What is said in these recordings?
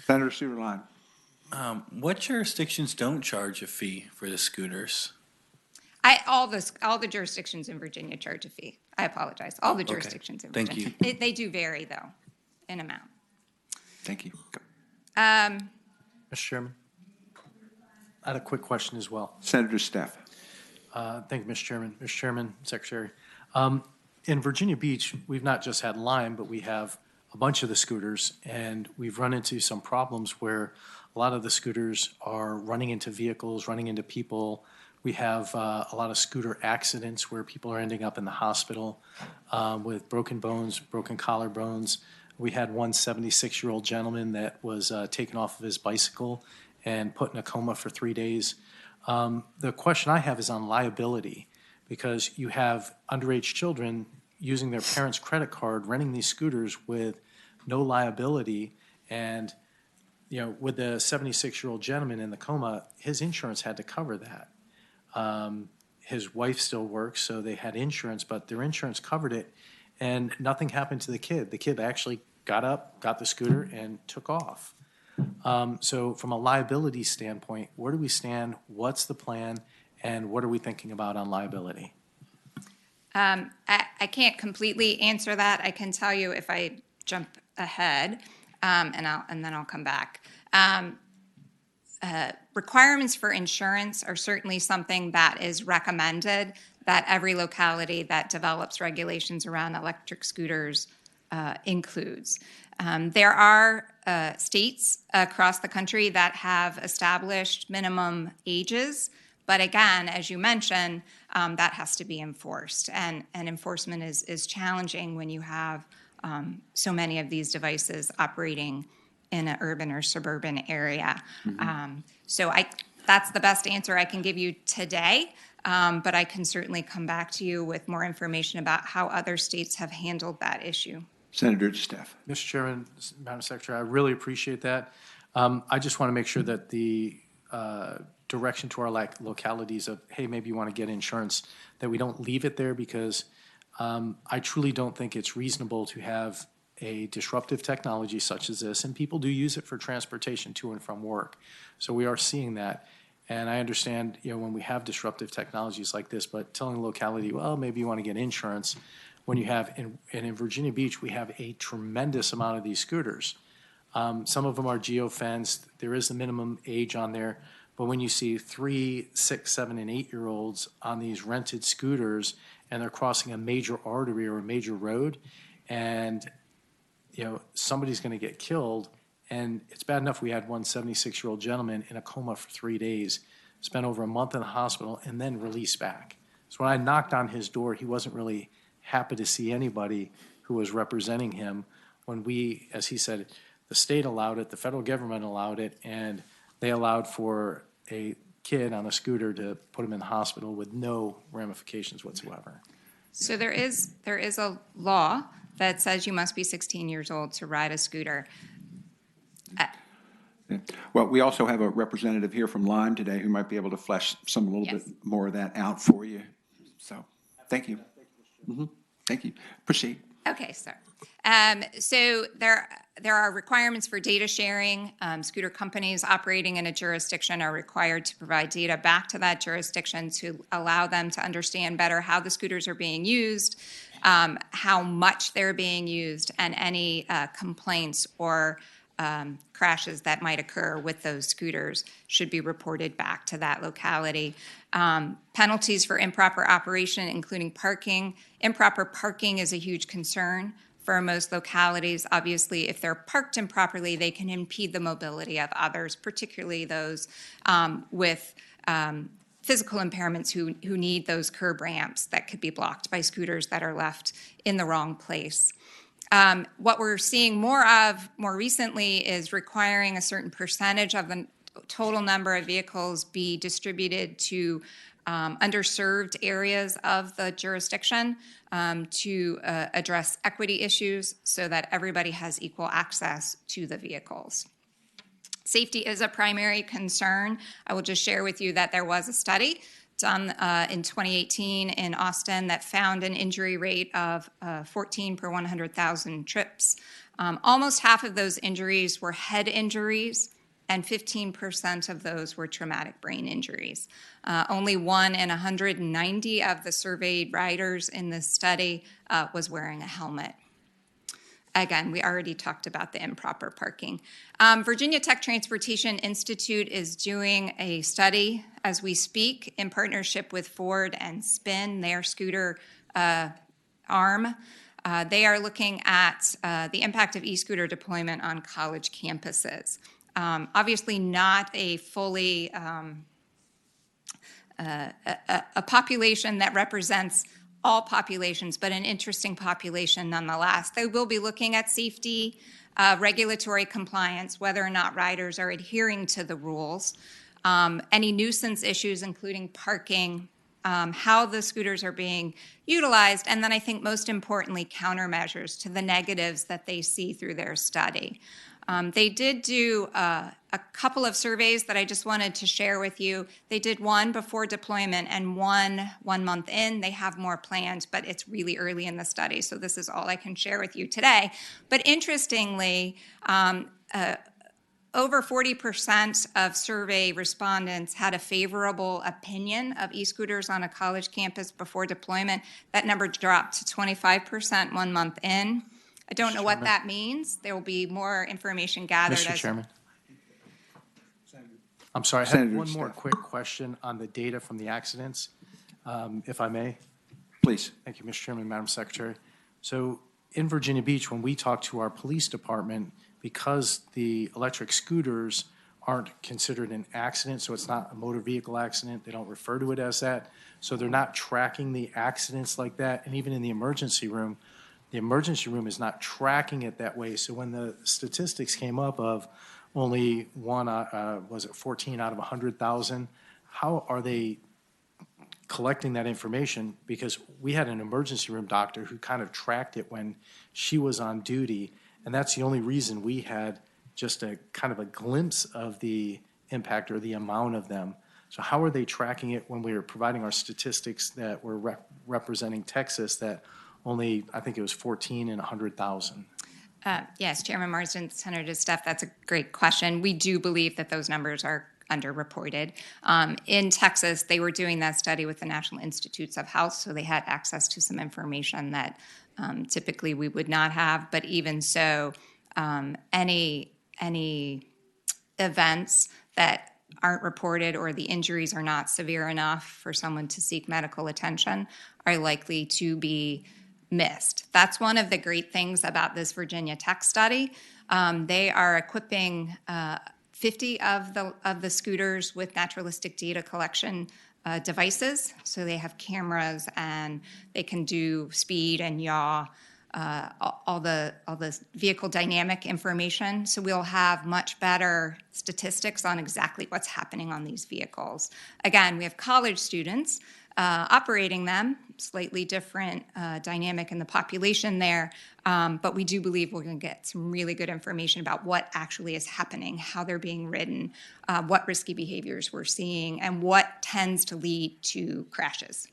Senator Suderline. What jurisdictions don't charge a fee for the scooters? All the jurisdictions in Virginia charge a fee. I apologize. All the jurisdictions in Thank Virginia. They do vary, though, in amount. Thank you. Mr. Chairman, I had a quick question as well. Senator Steff. Thank you, Mr. Chairman. Mr. Chairman, Secretary. In Virginia Beach, we've not just had Lime, but we have a bunch of the scooters, and we've run into some problems where a lot of the scooters are running into vehicles, running into people. We have a lot of scooter accidents where people are ending up in the hospital with broken bones, broken collarbones. We had one 76-year-old gentleman that was taken off of his bicycle and put in a coma for 3 days. The question I have is on liability, because you have underage children using their parents' credit card, renting these scooters with no liability. And, you know, with the 76-year-old gentleman in the coma, his insurance had to cover that. His wife still works, so they had insurance, but their insurance covered it, and nothing happened to the kid. The kid actually got up, got the scooter, and took off. So from a liability standpoint, where do we stand? What's the plan? And what are we thinking about on liability? I can't completely answer that. I can tell you if I jump ahead, and then I'll come back. Requirements for insurance are certainly something that is recommended, that every locality that develops regulations around electric scooters includes. There are states across the country that have established minimum ages, but again, as you mentioned, that has to be enforced, and enforcement is challenging when you have so many of these devices operating in an urban or suburban area. Mm-hmm. So that's the best answer I can give you today, but I can certainly come back to you with more information about how other states have handled that issue. Senator Steff. Mr. Chairman, Madam Secretary, I really appreciate that. I just want to make sure that the direction to our localities of, hey, maybe you want to get insurance, that we don't leave it there, because I truly don't think it's reasonable to have a disruptive technology such as this, and people do use it for transportation to and from work. So we are seeing that. And I understand, you know, when we have disruptive technologies like this, but telling the locality, well, maybe you want to get insurance, when you have, in Virginia Beach, we have a tremendous amount of these scooters. Some of them are geo-fenced. There is a minimum age on there. But when you see 3, 6, 7, and 8-year-olds on these rented scooters, and they're crossing a major artery or a major road, and you know somebody's going to get killed, and it's bad enough we had one 76-year-old gentleman in a coma for 3 days, spent over a month in the hospital, and then released back. So when I knocked on his door, he wasn't really happy to see anybody who was representing him. When we, as he said, the state allowed it, the federal government allowed it, and they allowed for a kid on a scooter to put him in the hospital with no ramifications whatsoever. So there is a law that says you must be 16 years old to ride a scooter. Well, we also have a representative here from Lime today who might be able to flesh a little Yes. bit more of that out for you. So, thank you. Mm-hmm. Thank you. Proceed. Okay, sir. So there are requirements for data sharing. Scooter companies operating in a jurisdiction are required to provide data back to that jurisdiction to allow them to understand better how the scooters are being used, how much they're being used, and any complaints or crashes that might occur with those scooters should be reported back to that locality. Penalties for improper operation, including parking. Improper parking is a huge concern for most localities. Obviously, if they're parked improperly, they can impede the mobility of others, particularly those with physical impairments who need those curb ramps that could be blocked by scooters that are left in the wrong place. What we're seeing more of more recently is requiring a certain percentage of the total number of vehicles be distributed to underserved areas of the jurisdiction to address equity issues so that everybody has equal access to the vehicles. Safety is a primary concern. I will just share with you that there was a study done in 2018 in Austin that found an injury rate of 14 per 100,000 trips Almost half of those injuries were head injuries, and 15% of those were traumatic brain injuries. Only 1 in 190 of the surveyed riders in this study was wearing a helmet. Again, we already talked about the improper parking. Virginia Tech Transportation Institute is doing a study as we speak in partnership with Ford and Spin, their scooter arm. They are looking at the impact of e-scooter deployment on college campuses. Obviously not a fully a population that represents all populations, but an interesting population nonetheless. They will be looking at safety, regulatory compliance, whether or not riders are adhering to the rules, any nuisance issues, including parking, how the scooters are being utilized, and then I think most importantly, countermeasures to the negatives that they see through their study. They did do a couple of surveys that I just wanted to share with you. They did one before deployment and one month in. They have more planned, but it's really early in the study, so this is all I can share with you today. But interestingly, over 40% of survey respondents had a favorable opinion of e-scooters on a college campus before deployment. That number dropped to 25% 1 month in. I don't know what that means. There will be more information gathered. Mr. Chairman. I'm sorry, I Senator have one more Steph. quick question on the data from the accidents, if I may. Please. Thank you, Mr. Chairman, Madam Secretary. So in Virginia Beach, when we talk to our police department, because the electric scooters aren't considered an accident, so it's not a motor vehicle accident, they don't refer to it as that, so they're not tracking the accidents like that, and even in the emergency room is not tracking it that way. So when the statistics came up of only 14 out of 100,000, how are they collecting that information? Because we had an emergency room doctor who kind of tracked it when she was on duty, and that's the only reason we had just a kind of a glimpse of the impact or the amount of them. So how are they tracking it when we were providing our statistics that were representing Texas that only, I think it was 14 in 100,000? Yes, Chairman Marsden, Senator Steph, that's a great question. We do believe that those numbers are underreported. In Texas, they were doing that study with the National Institutes of Health, so they had access to some information that typically we would not have. But even so, any events that aren't reported or the injuries are not severe enough for someone to seek medical attention are likely to be missed. That's one of the great things about this Virginia Tech study. They are equipping 50 of the scooters with naturalistic data collection devices. So they have cameras and they can do speed and yaw, all the vehicle dynamic information. So we'll have much better statistics on exactly what's happening on these vehicles. Again, we have college students operating them, slightly different dynamic in the population there, but we do believe we're going to get some really good information about what actually is happening, how they're being ridden, what risky behaviors we're seeing, and what tends to lead to crashes.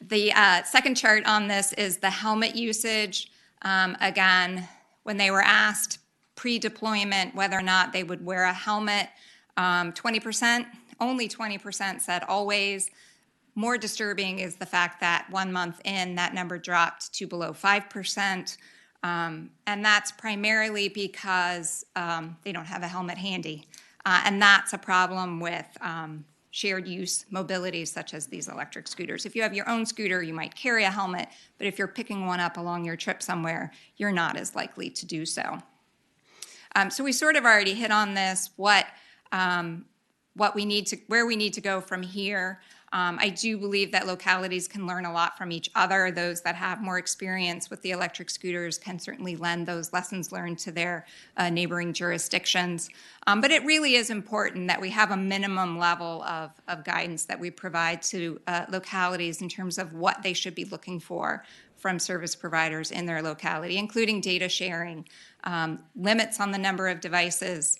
The second chart on this is the helmet usage. Again, when they were asked pre-deployment whether or not they would wear a helmet, 20%, only 20% said always. More disturbing is the fact that 1 month in, that number dropped to below 5%. And that's primarily because they don't have a helmet handy. And that's a problem with shared use mobility such as these electric scooters. If you have your own scooter, you might carry a helmet, but if you're picking one up along your trip somewhere, you're not as likely to do so. So we sort of already hit on this, where we need to go from here. I do believe that localities can learn a lot from each other. Those that have more experience with the electric scooters can certainly lend those lessons learned to their neighboring jurisdictions. But it really is important that we have a minimum level of guidance that we provide to localities in terms of what they should be looking for from service providers in their locality, including data sharing, limits on the number of devices.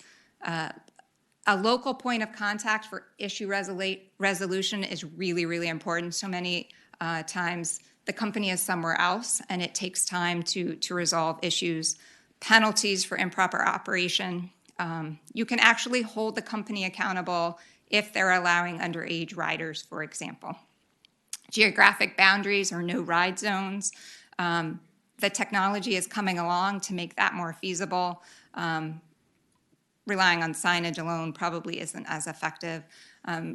A local point of contact for issue resolution is really, really important. So many times the company is somewhere else and it takes time to resolve issues, penalties for improper operation. You can actually hold the company accountable if they're allowing underage riders, for example. Geographic boundaries or no ride zones. The technology is coming along to make that more feasible. Relying on signage alone probably isn't as effective.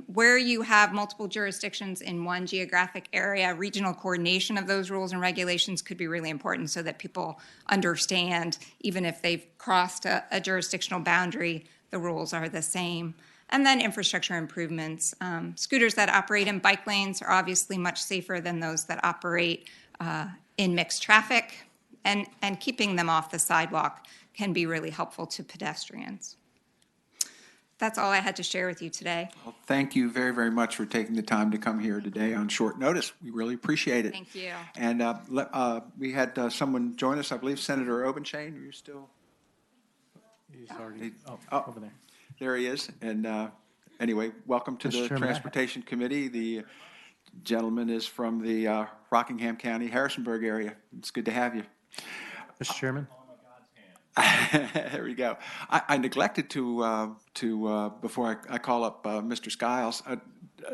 Where you have multiple jurisdictions in one geographic area, regional coordination of those rules and regulations could be really important so that people understand, even if they've crossed a jurisdictional boundary, the rules are the same. And then infrastructure improvements. Scooters that operate in bike lanes are obviously much safer than those that operate in mixed traffic, and keeping them off the sidewalk can be really helpful to pedestrians. That's all I had to share with you today. Well, thank you very, very much for taking the time to come here today on short notice. We really appreciate it. Thank you. And we had someone join us, I believe Senator Obenshain. Are you still? He's already, Oh. over there. There he is. And anyway, welcome to Mr. the Chairman, Transportation Committee. The gentleman is from the Rockingham County, Harrisonburg area. It's good to have you. Mr. Chairman? There we go. I neglected to before I call up Mr. Skiles,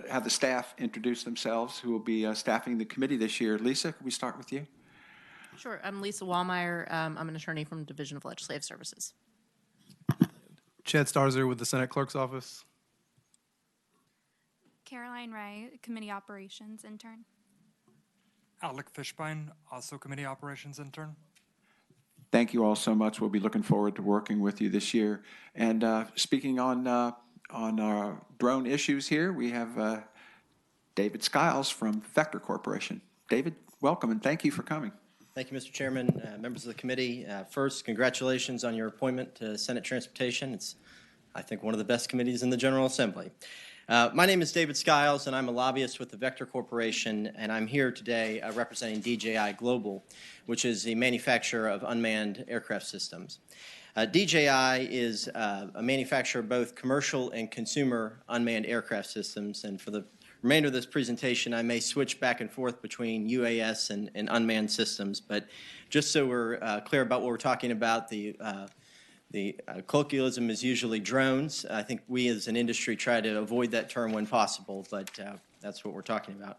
have the staff introduce themselves who will be staffing the committee this year. Lisa, can we start with you? Sure. I'm Lisa Wallmeyer. I'm an attorney from Division of Legislative Services. Chad Starzer with the Senate Clerk's Office. Caroline Ray, Committee Operations Intern. Alec Fishbein, also Committee Operations Intern. Thank you all so much. We'll be looking forward to working with you this year. And speaking on our drone issues here, we have David Skiles from Vector Corporation. David, welcome and thank you for coming. Thank you, Mr. Chairman, members of the committee. First, congratulations on your appointment to Senate Transportation. It's, I think, one of the best committees in the General Assembly. My name is David Skiles, and I'm a lobbyist with the Vector Corporation, and I'm here today representing DJI Global, which is the manufacturer of unmanned aircraft systems. DJI is a manufacturer of both commercial and consumer unmanned aircraft systems, and for the remainder of this presentation, I may switch back and forth between UAS and unmanned systems, but just so we're clear about what we're talking about, the colloquialism is usually drones. I think we as an industry try to avoid that term when possible, but that's what we're talking about.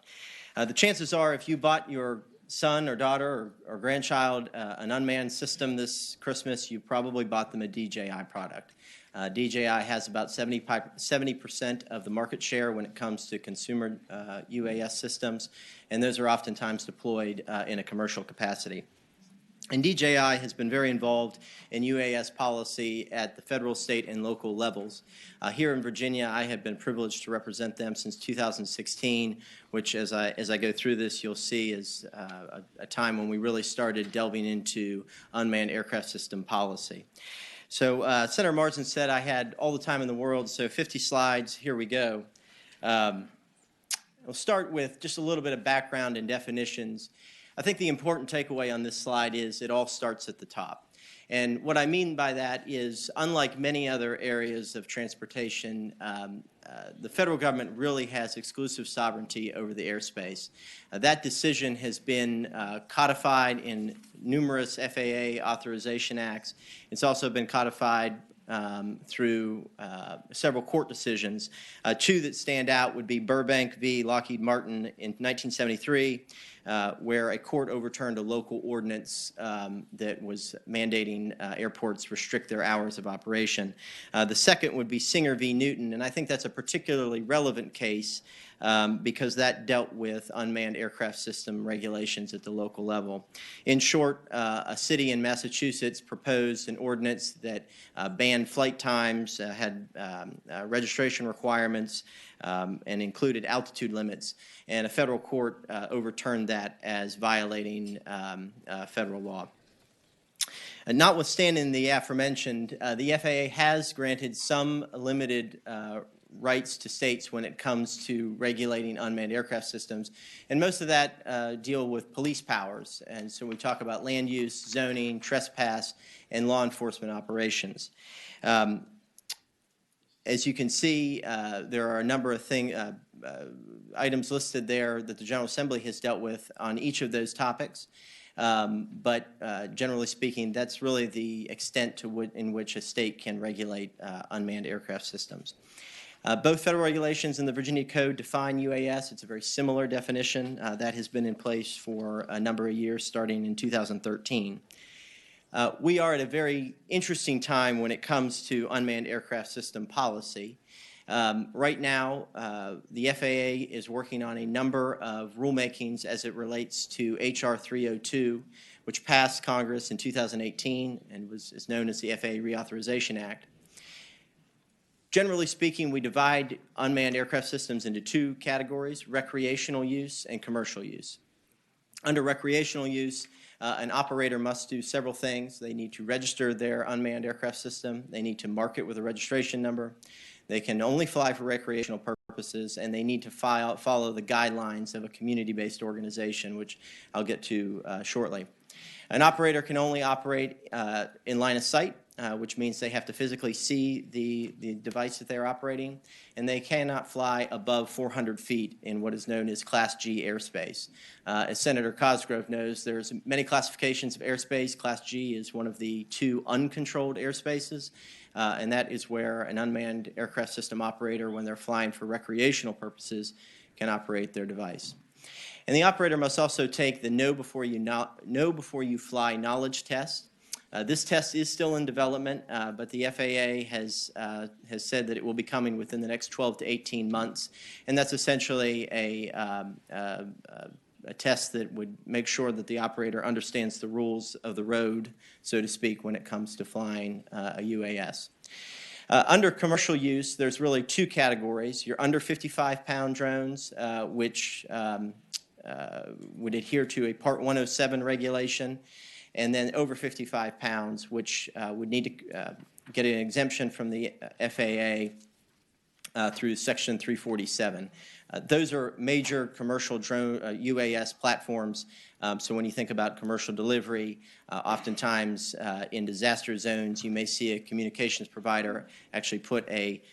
The chances are if you bought your son or daughter or grandchild an unmanned system this Christmas, you probably bought them a DJI product. DJI has about 70% of the market share when it comes to consumer UAS systems, and those are oftentimes deployed in a commercial capacity. And DJI has been very involved in UAS policy at the federal, state, and local levels. Here in Virginia, I have been privileged to represent them since 2016, which, as I go through this, you'll see is a time when we really started delving into unmanned aircraft system policy. So Senator Marsden said I had all the time in the world, so 50 slides. Here we go. We'll start with just a little bit of background and definitions. I think the important takeaway on this slide is it all starts at the top. And what I mean by that is, unlike many other areas of transportation, the federal government really has exclusive sovereignty over the airspace. That decision has been codified in numerous FAA authorization acts. It's also been codified through several court decisions. Two that stand out would be Burbank v. Lockheed Martin in 1973, where a court overturned a local ordinance that was mandating airports restrict their hours of operation. The second would be Singer v. Newton, and I think that's a particularly relevant case because that dealt with unmanned aircraft system regulations at the local level. In short, a city in Massachusetts proposed an ordinance that banned flight times, had registration requirements, and included altitude limits, and a federal court overturned that as violating federal law. Notwithstanding the aforementioned, the FAA has granted some limited rights to states when it comes to regulating unmanned aircraft systems, and most of that deal with police powers. And so we talk about land use, zoning, trespass, and law enforcement operations. As you can see, there are a number of items listed there that the General Assembly has dealt with on each of those topics. But generally speaking, that's really the extent in which a state can regulate unmanned aircraft systems. Both federal regulations and the Virginia Code define UAS. It's a very similar definition that has been in place for a number of years, starting in 2013. We are at a very interesting time when it comes to unmanned aircraft system policy. Right now, the FAA is working on a number of rulemakings as it relates to H.R. 302, which passed Congress in 2018 and is known as the FAA Reauthorization Act. Generally speaking, we divide unmanned aircraft systems into two categories: recreational use and commercial use. Under recreational use, an operator must do several things. They need to register their unmanned aircraft system. They need to mark it with a registration number. They can only fly for recreational purposes, and they need to follow the guidelines of a community-based organization, which I'll get to shortly. An operator can only operate in line of sight, which means they have to physically see the device that they're operating, and they cannot fly above 400 feet in what is known as Class G airspace. As Senator Cosgrove knows, there's many classifications of airspace. Class G is one of the two uncontrolled airspaces, and that is where an unmanned aircraft system operator, when they're flying for recreational purposes, can operate their device. And the operator must also take the Know Before You Fly knowledge test. This test is still in development, but the FAA has said that it will be coming within the next 12 to 18 months, and that's essentially a test that would make sure that the operator understands the rules of the road, so to speak, when it comes to flying a UAS. Under commercial use, there's really two categories: your under 55-pound drones, which would adhere to a Part 107 regulation, and then over 55 pounds, which would need to get an exemption from the FAA through Section 347. Those are major commercial drone UAS platforms. So when you think about commercial delivery, oftentimes in disaster zones, you may see a communications provider actually put a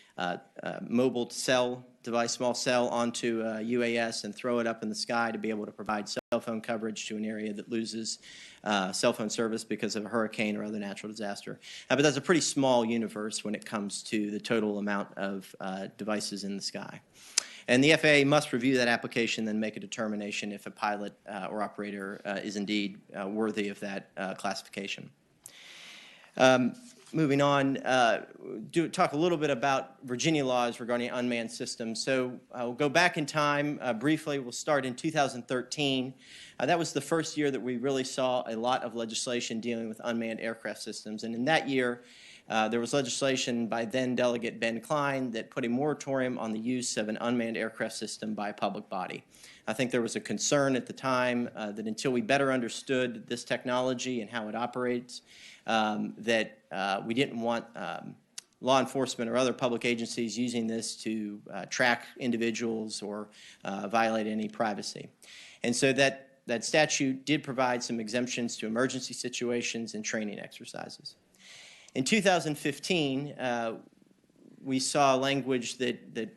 mobile cell device, small cell, onto a UAS and throw it up in the sky to be able to provide cell phone coverage to an area that loses cell phone service because of a hurricane or other natural disaster. But that's a pretty small universe when it comes to the total amount of devices in the sky. And the FAA must review that application, then make a determination if a pilot or operator is indeed worthy of that classification. Moving on, talk a little bit about Virginia laws regarding unmanned systems. So we'll go back in time briefly. We'll start in 2013. That was the first year that we really saw a lot of legislation dealing with unmanned aircraft systems. And in that year, there was legislation by then Delegate Ben Klein that put a moratorium on the use of an unmanned aircraft system by a public body. I think there was a concern at the time that until we better understood this technology and how it operates, that we didn't want law enforcement or other public agencies using this to track individuals or violate any privacy. And so that statute did provide some exemptions to emergency situations and training exercises. In 2015, we saw language that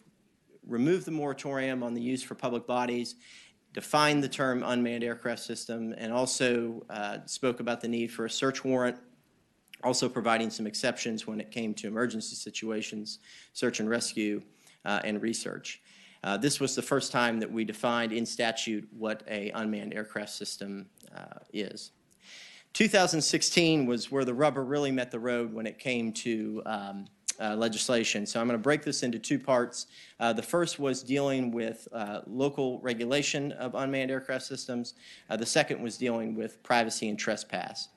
removed the moratorium on the use for public bodies, defined the term unmanned aircraft system, and also spoke about the need for a search warrant, also providing some exceptions when it came to emergency situations, search and rescue, and research. This was the first time that we defined in statute what an unmanned aircraft system is. 2016 was where the rubber really met the road when it came to legislation. So I'm going to break this into two parts. The first was dealing with local regulation of unmanned aircraft systems. The second was dealing with privacy and trespass.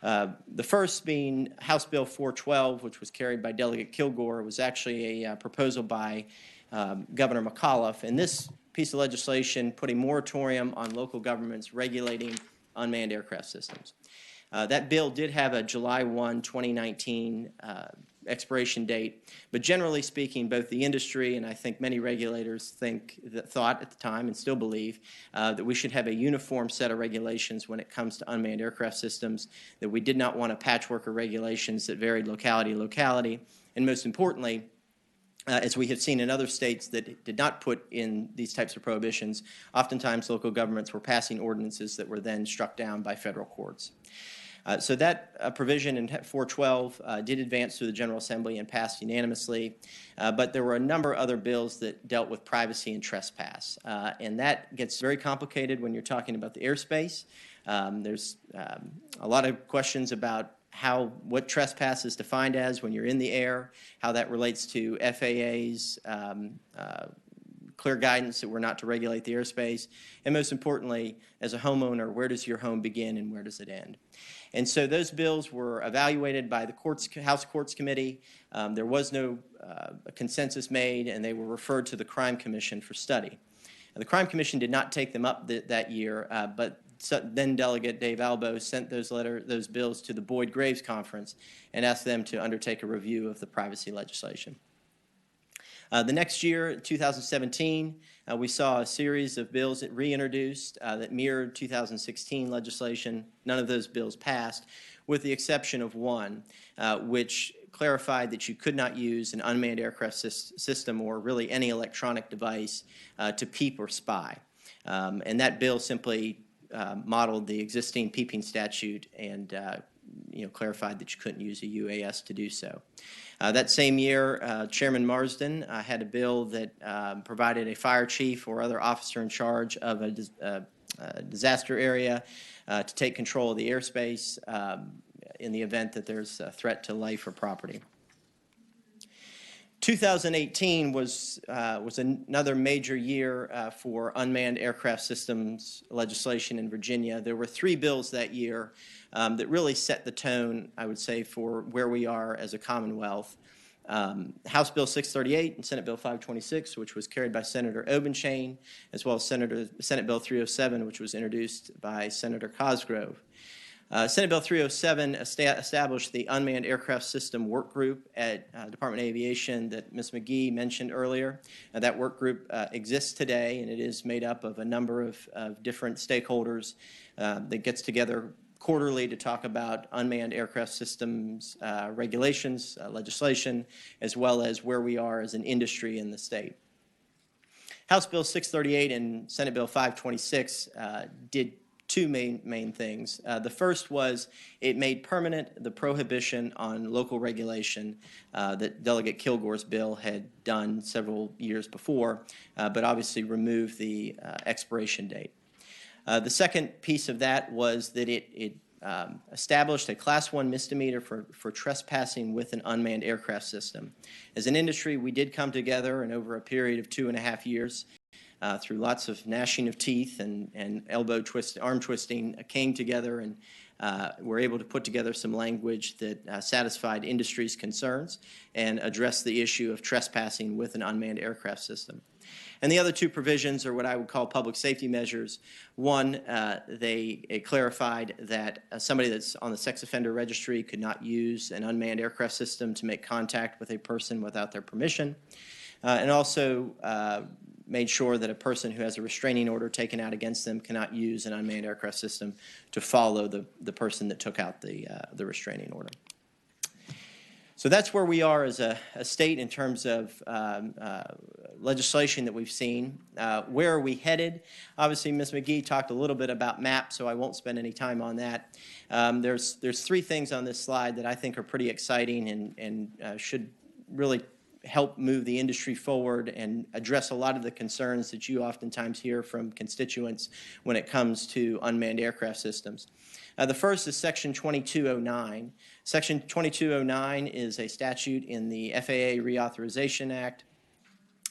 The first being House Bill 412, which was carried by Delegate Kilgore, was actually a proposal by Governor McAuliffe. And this piece of legislation put a moratorium on local governments regulating unmanned aircraft systems. That bill did have a July 1, 2019 expiration date, but generally speaking, both the industry and I think many regulators thought at the time and still believe that we should have a uniform set of regulations when it comes to unmanned aircraft systems, that we did not want a patchwork of regulations that varied locality to locality, and most importantly, as we have seen in other states that did not put in these types of prohibitions, oftentimes local governments were passing ordinances that were then struck down by federal courts. So that provision in 412 did advance through the General Assembly and passed unanimously, but there were a number of other bills that dealt with privacy and trespass, and that gets very complicated when you're talking about the airspace. There's a lot of questions about what trespass is defined as when you're in the air, how that relates to FAA's clear guidance that we're not to regulate the airspace, and most importantly, as a homeowner, where does your home begin and where does it end? And so those bills were evaluated by the House Courts Committee. There was no consensus made, and they were referred to the Crime Commission for study. The Crime Commission did not take them up that year, but then Delegate Dave Albo sent those bills to the Boyd Graves Conference and asked them to undertake a review of the privacy legislation. The next year, 2017, we saw a series of bills that reintroduced that mirrored 2016 legislation. None of those bills passed, with the exception of one, which clarified that you could not use an unmanned aircraft system or really any electronic device to peep or spy. And that bill simply modeled the existing peeping statute and clarified that you couldn't use a UAS to do so. That same year, Chairman Marsden had a bill that provided a fire chief or other officer in charge of a disaster area to take control of the airspace in the event that there's a threat to life or property. 2018 was another major year for unmanned aircraft systems legislation in Virginia. There were 3 bills that year that really set the tone, I would say, for where we are as a Commonwealth. House Bill 638 and Senate Bill 526, which was carried by Senator Obenshain, as well as Senate Bill 307, which was introduced by Senator Cosgrove. Senate Bill 307 established the Unmanned Aircraft System Work Group at Department of Aviation that Ms. McGee mentioned earlier. That work group exists today, and it is made up of a number of different stakeholders that gets together quarterly to talk about unmanned aircraft systems regulations, legislation, as well as where we are as an industry in the state. House Bill 638 and Senate Bill 526 did 2 main things. The first was it made permanent the prohibition on local regulation that Delegate Kilgore's bill had done several years before, but obviously removed the expiration date. The second piece of that was that it established a Class 1 misdemeanor for trespassing with an unmanned aircraft system. As an industry, we did come together, and over a period of 2.5 years, through lots of gnashing of teeth and arm twisting, came together and were able to put together some language that satisfied industry's concerns and addressed the issue of trespassing with an unmanned aircraft system. And the other 2 provisions are what I would call public safety measures. One, it clarified that somebody that's on the sex offender registry could not use an unmanned aircraft system to make contact with a person without their permission, and also made sure that a person who has a restraining order taken out against them cannot use an unmanned aircraft system to follow the person that took out the restraining order. So that's where we are as a state in terms of legislation that we've seen. Where are we headed? Obviously, Ms. McGee talked a little bit about MAP, so I won't spend any time on that. There's 3 things on this slide that I think are pretty exciting and should really help move the industry forward and address a lot of the concerns that you oftentimes hear from constituents when it comes to unmanned aircraft systems. The first is Section 2209. Section 2209 is a statute in the FAA Reauthorization Act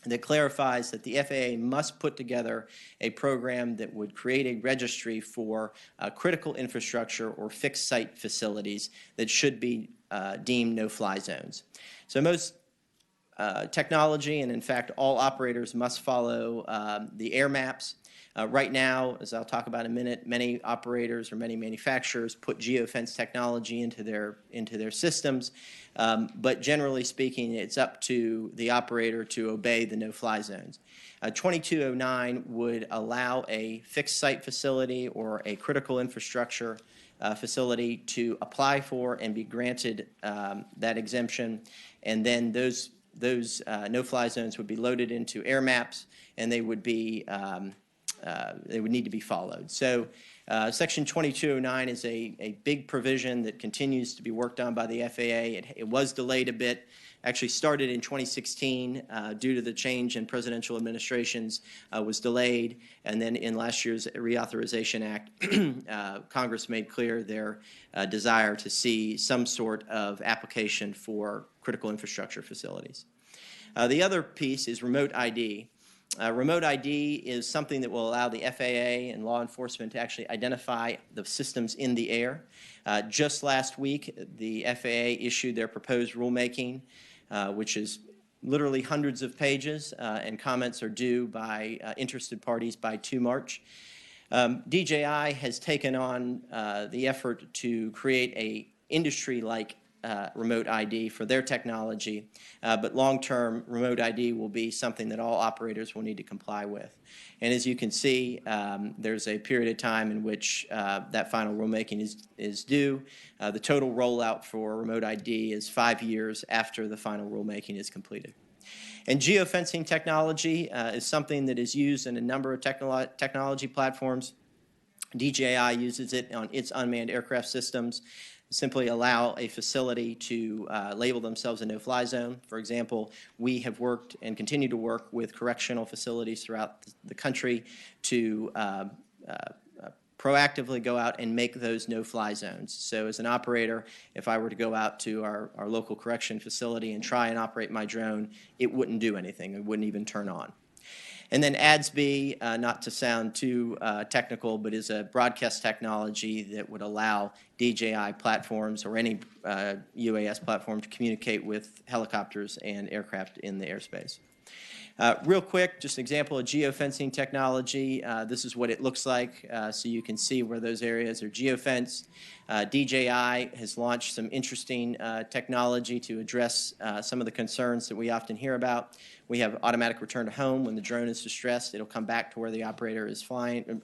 that clarifies that the FAA must put together a program that would create a registry for critical infrastructure or fixed site facilities that should be deemed no-fly zones. So most technology, and in fact all operators, must follow the air maps. Right now, as I'll talk about in a minute, many operators or many manufacturers put geofence technology into their systems, but generally speaking, it's up to the operator to obey the no-fly zones. 2209 would allow a fixed site facility or a critical infrastructure facility to apply for and be granted that exemption, and then those those no-fly zones would be loaded into air maps, and they would be they would need to be followed. So Section 2209 is a big provision that continues to be worked on by the FAA. It was delayed a bit, actually started in 2016 due to the change in presidential administrations, was delayed, and then in last year's Reauthorization Act, Congress made clear their desire to see some sort of application for critical infrastructure facilities. The other piece is remote ID. Remote ID is something that will allow the FAA and law enforcement to actually identify the systems in the air. Just last week, the FAA issued their proposed rulemaking, which is literally hundreds of pages, and comments are due by interested parties by 2 March. DJI has taken on the effort to create a industry-like remote ID for their technology, but long-term remote ID will be something that all operators will need to comply with. And as you can see, there's a period of time in which that final rulemaking is due. The total rollout for remote ID is 5 years after the final rulemaking is completed. And geofencing technology is something that is used in a number of technology platforms. DJI uses it on its unmanned aircraft systems. Simply allow a facility to label themselves a no-fly zone. For example, we have worked and continue to work with correctional facilities throughout the country to proactively go out and make those no-fly zones. So as an operator, if I were to go out to our local correction facility and try and operate my drone, it wouldn't do anything. It wouldn't even turn on. And then ADS-B, not to sound too technical, but is a broadcast technology that would allow DJI platforms or any UAS platform to communicate with helicopters and aircraft in the airspace. Real quick, just an example of geofencing technology. This is what it looks like, so you can see where those areas are geofenced. DJI has launched some interesting technology to address some of the concerns that we often hear about. We have automatic return to home. When the drone is distressed, it'll come back to where the operator is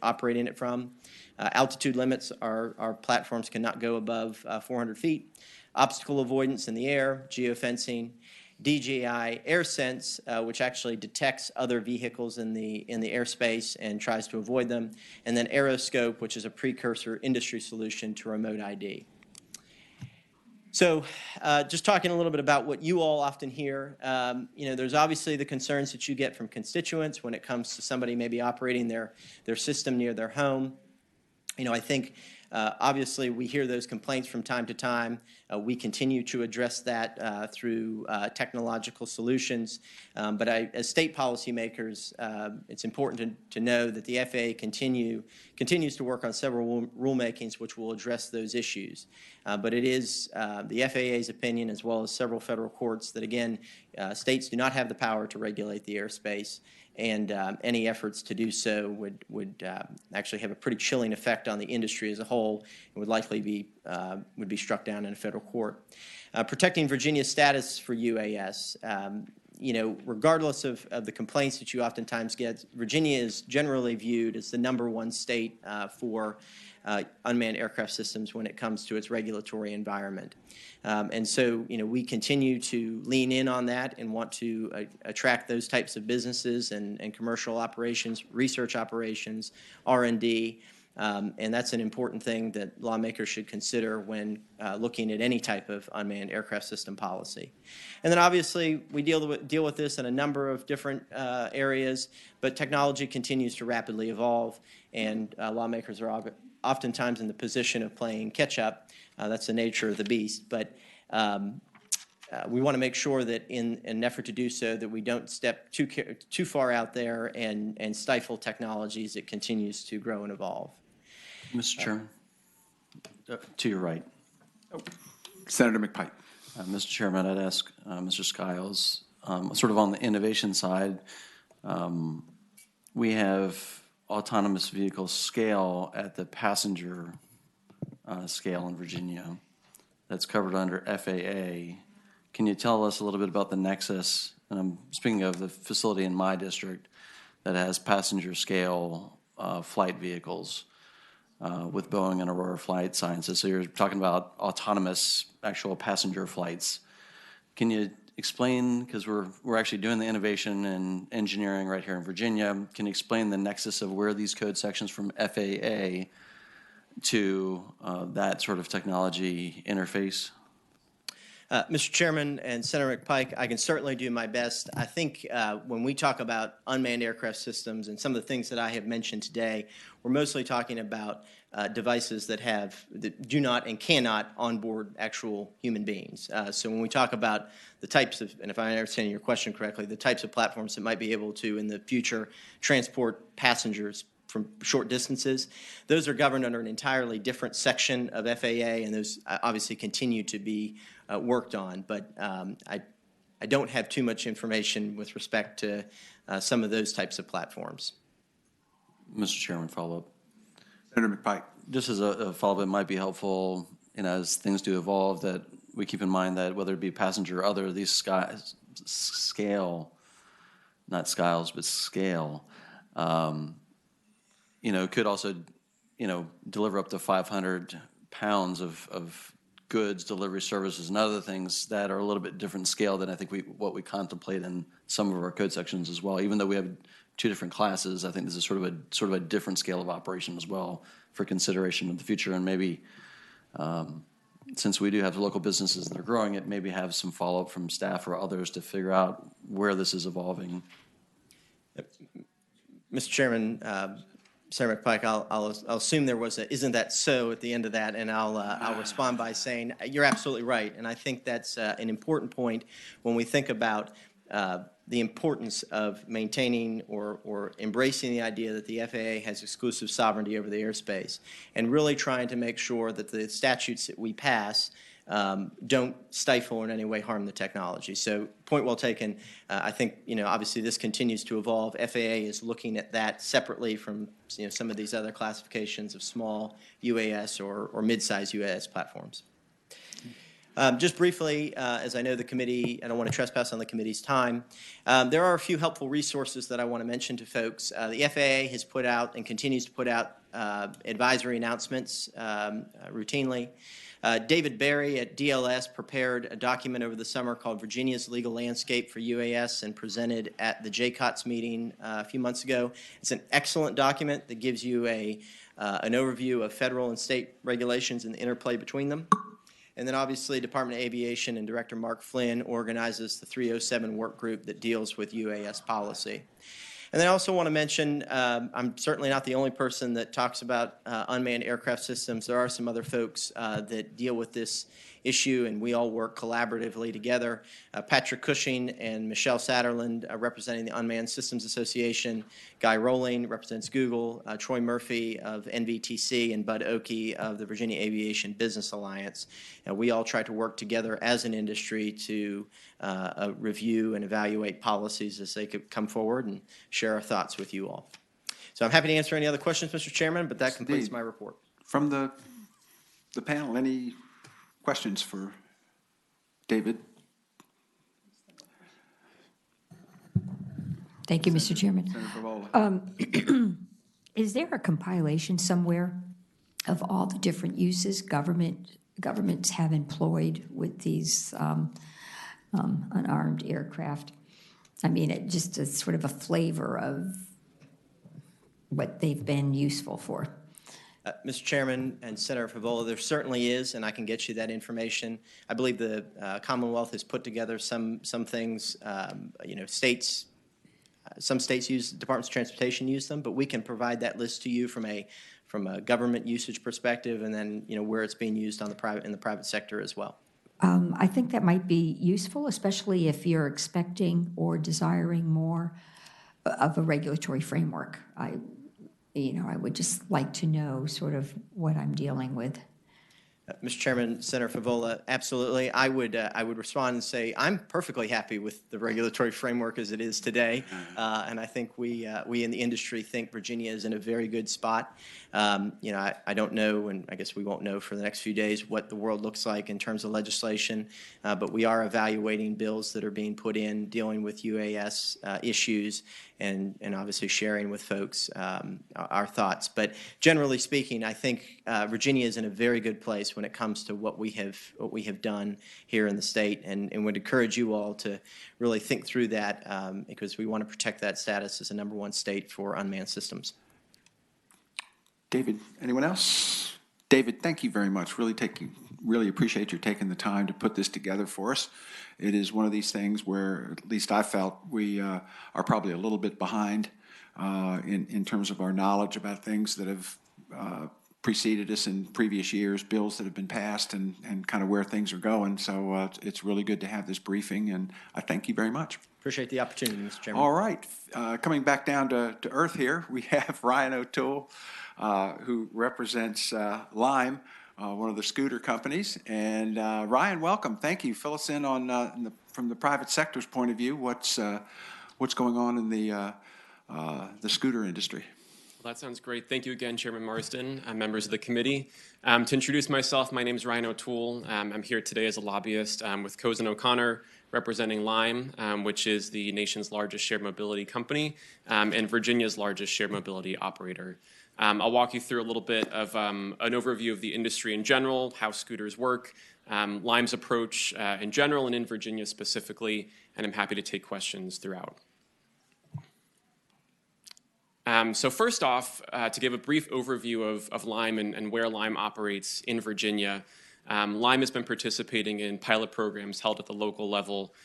operating it from. Altitude limits, our platforms cannot go above 400 feet. Obstacle avoidance in the air, geofencing. DJI AirSense, which actually detects other vehicles in the airspace and tries to avoid them, and then Aeroscope, which is a precursor industry solution to remote ID. So just talking a little bit about what you all often hear, there's obviously the concerns that you get from constituents when it comes to somebody maybe operating their system near their home. I think obviously we hear those complaints from time to time. We continue to address that through technological solutions. But as state policymakers, it's important to know that the FAA continues to work on several rulemakings which will address those issues. But it is the FAA's opinion, as well as several federal courts, that again, states do not have the power to regulate the airspace, and any efforts to do so would actually have a pretty chilling effect on the industry as a whole, and would likely be struck down in a federal court. Protecting Virginia's status for UAS. Regardless of the complaints that you oftentimes get, Virginia is generally viewed as the #1 state for unmanned aircraft systems when it comes to its regulatory environment. And so, we continue to lean in on that and want to attract those types of businesses and commercial operations, research operations, R&D, and that's an important thing that lawmakers should consider when looking at any type of unmanned aircraft system policy. And then obviously we deal with this in a number of different areas, but technology continues to rapidly evolve, and lawmakers are oftentimes in the position of playing catch up. That's the nature of the beast, but we want to make sure that in an effort to do so that we don't step too far out there and stifle technologies that continues to grow and evolve. Mr. Chairman, to your right. Senator McPike. Mr. Chairman, I'd ask Mr. Skiles, sort of on the innovation side, we have autonomous vehicle scale at the passenger scale in Virginia that's covered under FAA. Can you tell us a little bit about the nexus? And I'm speaking of the facility in my district that has passenger scale flight vehicles with Boeing and Aurora Flight Sciences. So you're talking about autonomous actual passenger flights. Can you explain, because we're actually doing the innovation and engineering right here in Virginia, can you explain the nexus of where these code sections from FAA to that sort of technology interface? Mr. Chairman and Senator McPike, I can certainly do my best. I think when we talk about unmanned aircraft systems and some of the things that I have mentioned today, we're mostly talking about devices that do not and cannot onboard actual human beings. So when we talk about the types of, and if I understand your question correctly, the types of platforms that might be able to, in the future, transport passengers from short distances, those are governed under an entirely different section of FAA, and those obviously continue to be worked on. But I don't have too much information with respect to some of those types of platforms. Mr. Chairman, follow-up. Senator McPike. Just as a follow-up, it might be helpful, as things do evolve, that we keep in mind that whether it be passenger or other, these scale, not skiles, but scale, could also, deliver up to 500 pounds of goods, delivery services, and other things that are a little bit different scale than I think what we contemplate in some of our code sections as well. Even though we have two different classes, I think this is sort of a different scale of operation as well for consideration of the future. And maybe since we do have local businesses that are growing it, maybe have some follow-up from staff or others to figure out where this is evolving. Mr. Chairman, Senator McPike, I'll assume there was a "isn't that so" at the end of that, and I'll respond by saying you're absolutely right, and I think that's an important point when we think about the importance of maintaining or embracing the idea that the FAA has exclusive sovereignty over the airspace, and really trying to make sure that the statutes that we pass don't stifle or in any way harm the technology. So, point well taken. I think obviously this continues to evolve. FAA is looking at that separately from some of these other classifications of small UAS or mid-size UAS platforms. Just briefly, as I know the committee, I don't want to trespass on the committee's time, there are a few helpful resources that I want to mention to folks. The FAA has put out and continues to put out advisory announcements routinely. David Berry at DLS prepared a document over the summer called Virginia's Legal Landscape for UAS and presented at the JCOTS meeting a few months ago. It's an excellent document that gives you an overview of federal and state regulations and the interplay between them. And then obviously Department of Aviation and Director Mark Flynn organizes the 307 work group that deals with UAS policy. And then I also want to mention, I'm certainly not the only person that talks about unmanned aircraft systems. There are some other folks that deal with this issue, and we all work collaboratively together. Patrick Cushing and Michelle Satterland representing the Unmanned Systems Association, Guy Rowling represents Google, Troy Murphy of NVTC, and Bud Oakey of the Virginia Aviation Business Alliance. And we all try to work together as an industry to review and evaluate policies as they could come forward and share our thoughts with you all. So I'm happy to answer any other questions, Mr. Chairman, but that completes my report. From the panel, any questions for David? Thank you, Mr. Chairman. Senator Favola. Is there a compilation somewhere of all the different uses governments have employed with these unarmed aircraft? I mean, it just is sort of a flavor of what they've been useful for. Mr. Chairman and Senator Favola, there certainly is, and I can get you that information. I believe the Commonwealth has put together some things. States, some states use, Departments of Transportation use them, but we can provide that list to you from a government usage perspective, and then where it's being used in the private sector as well. I think that might be useful, especially if you're expecting or desiring more of a regulatory framework. I would just like to know sort of what I'm dealing with. Mr. Chairman, Senator Favola, absolutely. I would respond and say I'm perfectly happy with the regulatory framework as it is today, and I think we in the industry think Virginia is in a very good spot. I don't know, and I guess we won't know for the next few days what the world looks like in terms of legislation, but we are evaluating bills that are being put in dealing with UAS issues and obviously sharing with folks our thoughts. But generally speaking, I think Virginia is in a very good place when it comes to what we have done here in the state, and would encourage you all to really think through that because we want to protect that status as a #1 state for unmanned systems. David, anyone else? David, thank you very much. Really appreciate your taking the time to put this together for us. It is one of these things where, at least I felt, we are probably a little bit behind in terms of our knowledge about things that have preceded us in previous years, bills that have been passed, and kind of where things are going. So it's really good to have this briefing, and I thank you very much. Appreciate the opportunity, Mr. Chairman. All right. Coming back down to earth here, we have Ryan O'Toole, who represents Lime, one of the scooter companies. And Ryan, welcome. Thank you. Fill us in on from the private sector's point of view, what's going on in the scooter industry. Well, that sounds great. Thank you again, Chairman Marsden, members of the committee. To introduce myself, my name is Ryan O'Toole. I'm here today as a lobbyist with Cozen O'Connor, representing Lime, which is the nation's largest shared mobility company and Virginia's largest shared mobility operator. I'll walk you through a little bit of an overview of the industry in general, how scooters work, Lime's approach in general and in Virginia specifically, and I'm happy to take questions throughout. So first off, to give a brief overview of Lime and where Lime operates in Virginia, Lime has been participating in pilot programs held at the local level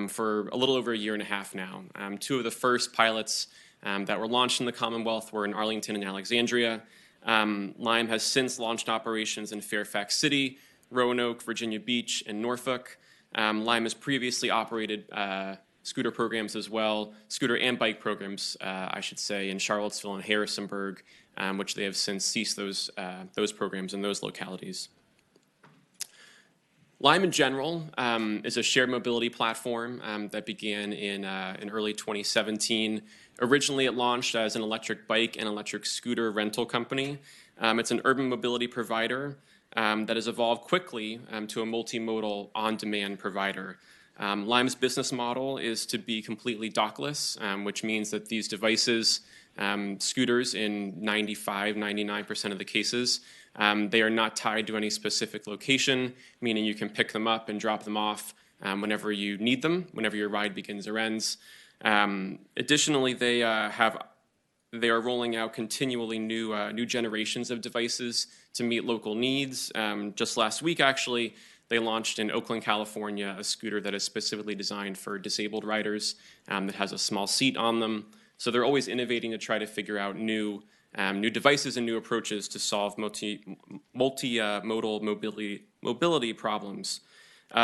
for a little over a year and a half now. Two of the first pilots that were launched in the Commonwealth were in Arlington and Alexandria. Lime has since launched operations in Fairfax City, Roanoke, Virginia Beach, and Norfolk. Lime has previously operated scooter programs as well, scooter and bike programs, I should say, in Charlottesville and Harrisonburg, which they have since ceased those programs in those localities. Lime in general is a shared mobility platform that began in early 2017. Originally, it launched as an electric bike and electric scooter rental company. It's an urban mobility provider that has evolved quickly to a multimodal on-demand provider. Lime's business model is to be completely dockless, which means that these devices, scooters in 99% of the cases, they are not tied to any specific location, meaning you can pick them up and drop them off whenever you need them, whenever your ride begins or ends. Additionally, they are rolling out continually new generations of devices to meet local needs. Just last week, actually, they launched in Oakland, California, a scooter that is specifically designed for disabled riders that has a small seat on them. So they're always innovating to try to figure out new devices and new approaches to solve multimodal mobility problems.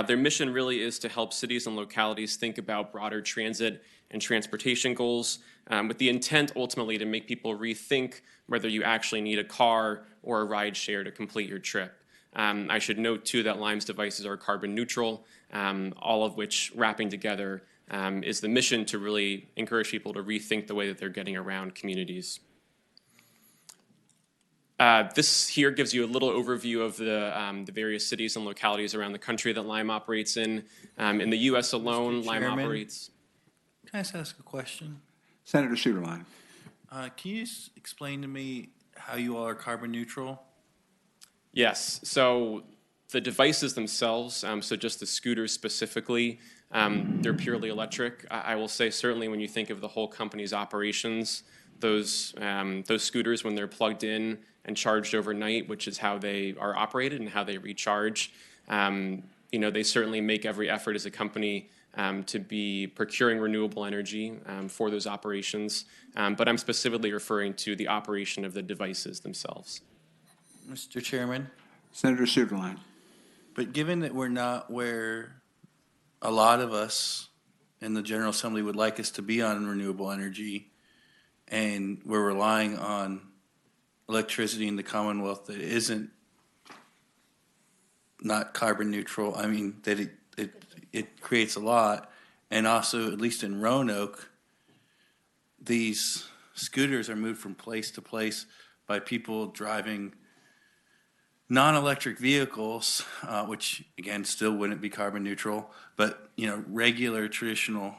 Their mission really is to help cities and localities think about broader transit and transportation goals with the intent ultimately to make people rethink whether you actually need a car or a ride share to complete your trip. I should note, too, that Lime's devices are carbon neutral, all of which, wrapping together, is the mission to really encourage people to rethink the way that they're getting around communities. This here gives you a little overview of the various cities and localities around the country that Lime operates in. In the U.S. alone, Lime operates... Can I just ask a question? Senator Suderline. Can you explain to me how you all are carbon neutral? Yes. So the devices themselves, so just the scooters specifically, they're purely electric. I will say certainly when you think of the whole company's operations, those scooters, when they're plugged in and charged overnight, which is how they are operated and how they recharge, they certainly make every effort as a company to be procuring renewable energy for those operations. But I'm specifically referring to the operation of the devices themselves. Mr. Chairman? Senator Suderline. But given that we're not where a lot of us in the General Assembly would like us to be on renewable energy, and we're relying on electricity in the Commonwealth that isn't not carbon neutral, I mean, that it creates a lot, and also, at least in Roanoke, these scooters are moved from place to place by people driving non-electric vehicles, which again still wouldn't be carbon neutral, but regular traditional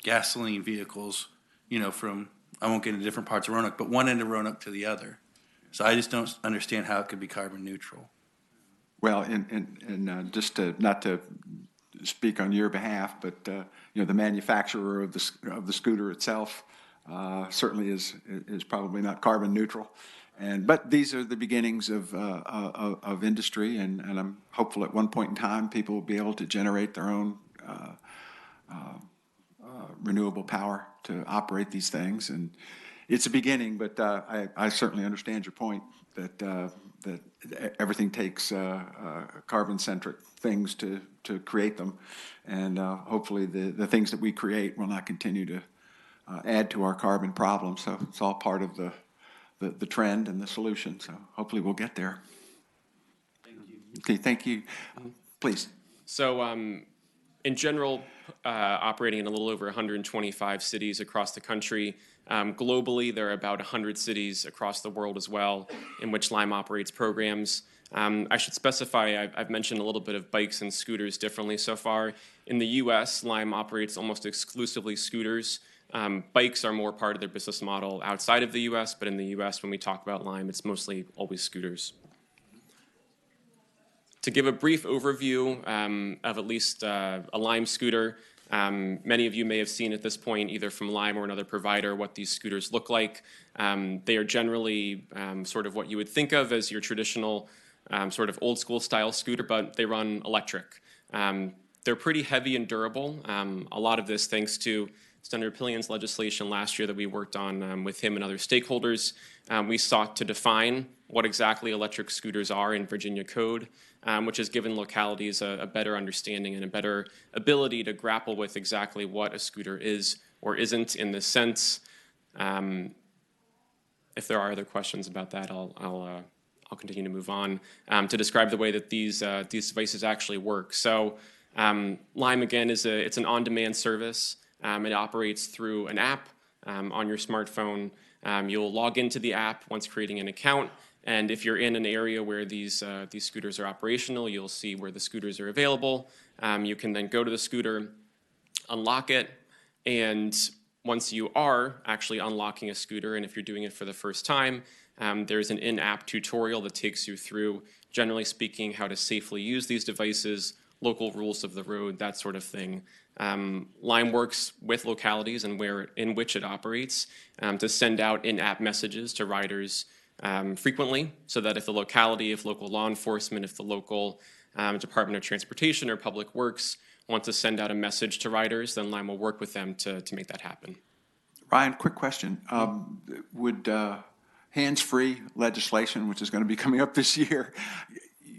gasoline vehicles, from, I won't get into different parts of Roanoke, but one end of Roanoke to the other. So I just don't understand how it could be carbon neutral. Well, and just not to speak on your behalf, but the manufacturer of the scooter itself certainly is probably not carbon neutral. But these are the beginnings of industry, and I'm hopeful at one point in time people will be able to generate their own renewable power to operate these things. And it's a beginning, but I certainly understand your point that everything takes carbon-centric things to create them, and hopefully the things that we create will not continue to add to our carbon problem. So it's all part of the trend and the solution. So hopefully we'll get there. Thank you. Okay, thank you. Please. So in general, operating in a little over 125 cities across the country. Globally, there are about 100 cities across the world as well in which Lime operates programs. I should specify, I've mentioned a little bit of bikes and scooters differently so far. In the U.S., Lime operates almost exclusively scooters. Bikes are more part of their business model outside of the U.S., but in the U.S., when we talk about Lime, it's mostly always scooters. To give a brief overview of at least a Lime scooter, many of you may have seen at this point, either from Lime or another provider, what these scooters look like. They are generally sort of what you would think of as your traditional sort of old school style scooter, but they run electric. They're pretty heavy and durable. A lot of this thanks to Senator Pillion's legislation last year that we worked on with him and other stakeholders. We sought to define what exactly electric scooters are in Virginia code, which has given localities a better understanding and a better ability to grapple with exactly what a scooter is or isn't in this sense. If there are other questions about that, I'll continue to move on to describe the way that these devices actually work. So Lime, again, it's an on-demand service. It operates through an app on your smartphone. You'll log into the app once creating an account, and if you're in an area where these scooters are operational, you'll see where the scooters are available. You can then go to the scooter, unlock it, and once you are actually unlocking a scooter, and if you're doing it for the first time, there's an in-app tutorial that takes you through, generally speaking, how to safely use these devices, local rules of the road, that sort of thing. Lime works with localities and in which it operates to send out in-app messages to riders frequently, so that if the locality, if local law enforcement, if the local Department of Transportation or Public Works want to send out a message to riders, then Lime will work with them to make that happen. Ryan, quick question. Would hands-free legislation, which is going to be coming up this year,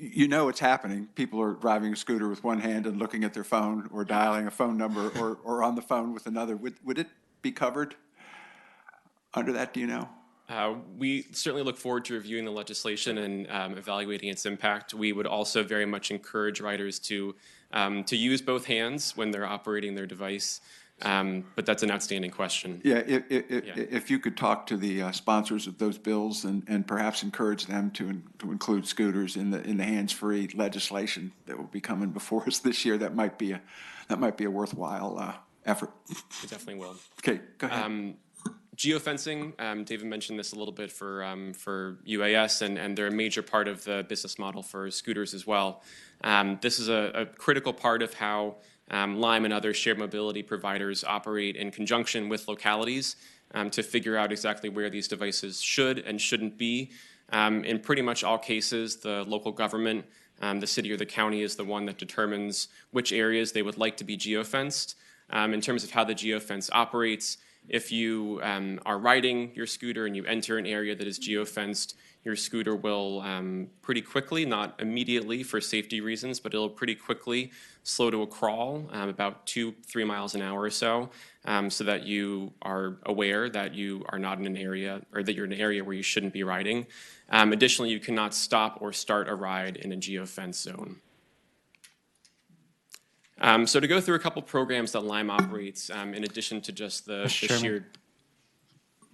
it's happening. People are driving a scooter with one hand and looking at their phone or dialing a phone number or on the phone with another. Would it be covered under that, do you know? We certainly look forward to reviewing the legislation and evaluating its impact. We would also very much encourage riders to use both hands when they're operating their device. But that's an outstanding question. Yeah, if you could talk to the sponsors of those bills and perhaps encourage them to include scooters in the hands-free legislation that will be coming before us this year, that might be a worthwhile effort. It definitely will. Okay, go ahead. Geofencing, David mentioned this a little bit for UAS, and they're a major part of the business model for scooters as well. This is a critical part of how Lime and other shared mobility providers operate in conjunction with localities to figure out exactly where these devices should and shouldn't be. In pretty much all cases, the local government, the city or the county, is the one that determines which areas they would like to be geofenced. In terms of how the geofence operates, if you are riding your scooter and you enter an area that is geofenced, your scooter will pretty quickly, not immediately for safety reasons, but it'll pretty quickly slow to a crawl, about 2-3 miles an hour or so, so that you are aware that you are not in an area, or that you're in an area where you shouldn't be riding. Additionally, you cannot stop or start a ride in a geofence zone. So to go through a couple programs that Lime operates, in addition to just the sheer...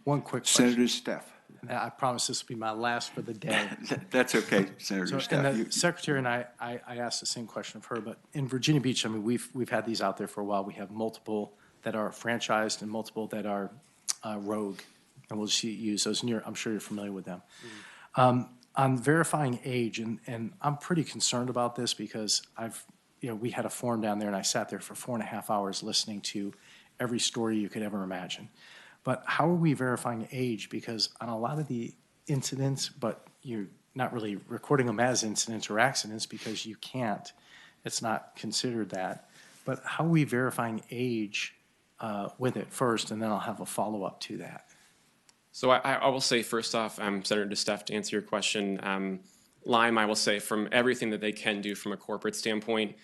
One quick question. Senator Steph. I promise this will be my last for the day. That's okay, Senator So, and Staff. the secretary and I asked the same question of her, but in Virginia Beach, I mean, we've had these out there for a while. We have multiple that are franchised and multiple that are rogue, and we'll just use those, and I'm sure you're familiar with them. On verifying age, and I'm pretty concerned about this because we had a forum down there, and I sat there for 4.5 hours listening to every story you could ever imagine. But how are we verifying age? Because on a lot of the incidents, but you're not really recording them as incidents or accidents because you can't. It's not considered that. But how are we verifying age with it first, and then I'll have a follow-up to that. So I will say first off, Senator DeStef, to answer your question, Lime, I will say from everything that they can do from a corporate standpoint,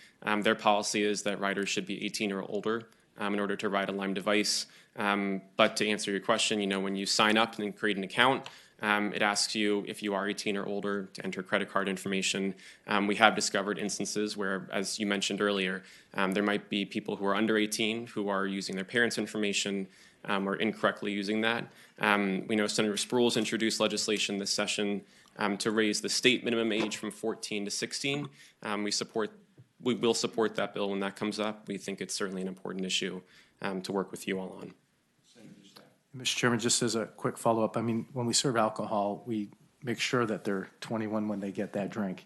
their policy is that riders should be 18 or older in order to ride a Lime device. But to answer your question, when you sign up and create an account, it asks you if you are 18 or older to enter credit card information. We have discovered instances where, as you mentioned earlier, there might be people who are under 18 who are using their parents' information or incorrectly using that. We know Senator Spruill's introduced legislation this session to raise the state minimum age from 14 to 16. We will support that bill when that comes up. We think it's certainly an important issue to work with you all on. Mr. Chairman, just as a quick follow-up, I mean, when we serve alcohol, we make sure that they're 21 when they get that drink.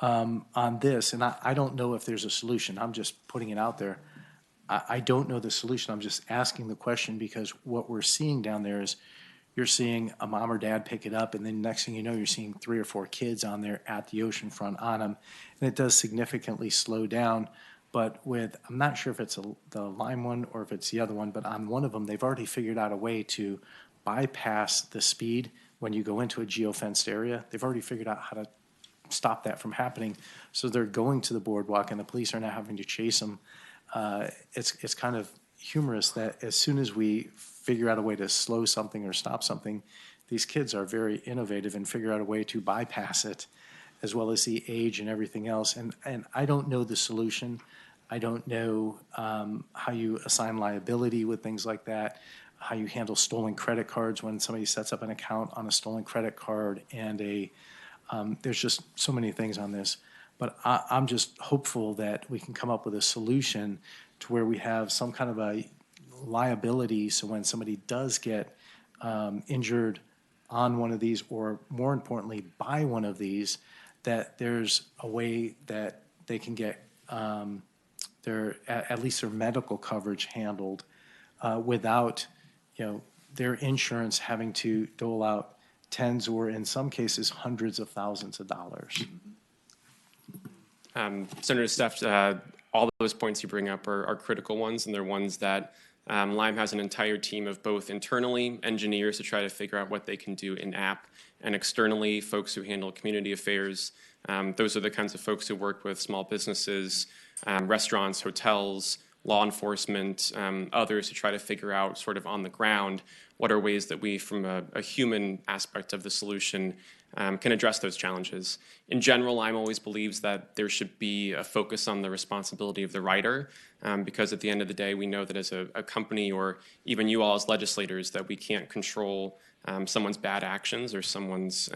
On this, and I don't know if there's a solution. I'm just putting it out there. I don't know the solution. I'm just asking the question because what we're seeing down there is you're seeing a mom or dad pick it up, and then next thing you know, you're seeing 3 or 4 kids on there at the oceanfront on them, and it does significantly slow down. But I'm not sure if it's the Lime one or if it's the other one, but on one of them, they've already figured out a way to bypass the speed when you go into a geofenced area. They've already figured out how to stop that from happening. So they're going to the boardwalk, and the police are now having to chase them. It's kind of humorous that as soon as we figure out a way to slow something or stop something, these kids are very innovative and figure out a way to bypass it, as well as the age and everything else. And I don't know the solution. I don't know how you assign liability with things like that, how you handle stolen credit cards when somebody sets up an account on a stolen credit card, and there's just so many things on this. But I'm just hopeful that we can come up with a solution to where we have some kind of a liability, so when somebody does get injured on one of these, or more importantly, buy one of these, that there's a way that they can get at least their medical coverage handled without their insurance having to dole out tens or in some cases hundreds of thousands of dollars. Senator Steff, all those points you bring up are critical ones, and they're ones that Lime has an entire team of both internally engineers to try to figure out what they can do in-app, and externally folks who handle community affairs. Those are the kinds of folks who work with small businesses, restaurants, hotels, law enforcement, others to try to figure out sort of on the ground what are ways that we, from a human aspect of the solution, can address those challenges. In general, Lime always believes that there should be a focus on the responsibility of the rider, because at the end of the day, we know that as a company, or even you all as legislators, that we can't control someone's bad actions or someone's